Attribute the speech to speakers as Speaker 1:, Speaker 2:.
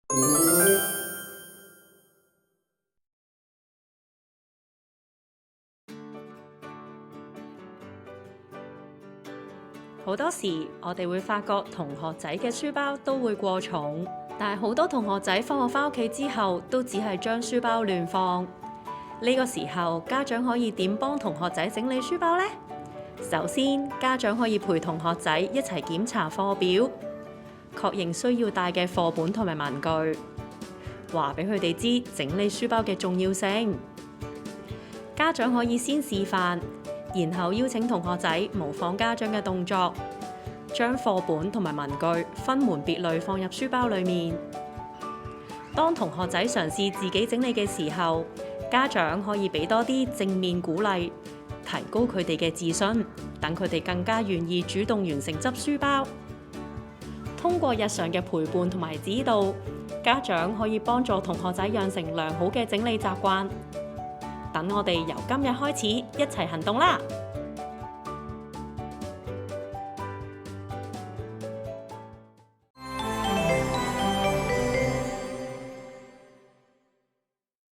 Speaker 1: 好多時我哋會發覺同學仔嘅書包都會過重，但係好多同學仔放學返屋企之後都只係將書包亂放。呢個時候家長可以點幫同學仔整理書包呢？首先，家長可以陪同學仔一齊檢查課表，確認需要帶嘅課本同埋文具，話俾佢哋知整理書包嘅重要性。家長可以先示範，然後邀請同學仔模仿家長嘅動作，將課本同埋文具分門別類放入書包裡面。當同學仔嘗試自己整理嘅時候，家長可以俾多啲正面鼓勵，提高佢哋嘅自信，等佢哋更加願意主動完成執書包。通過日常嘅陪伴同埋指導，家長可以幫助同學仔養成良好嘅整理習慣。等我哋由今日開始一齊行動啦！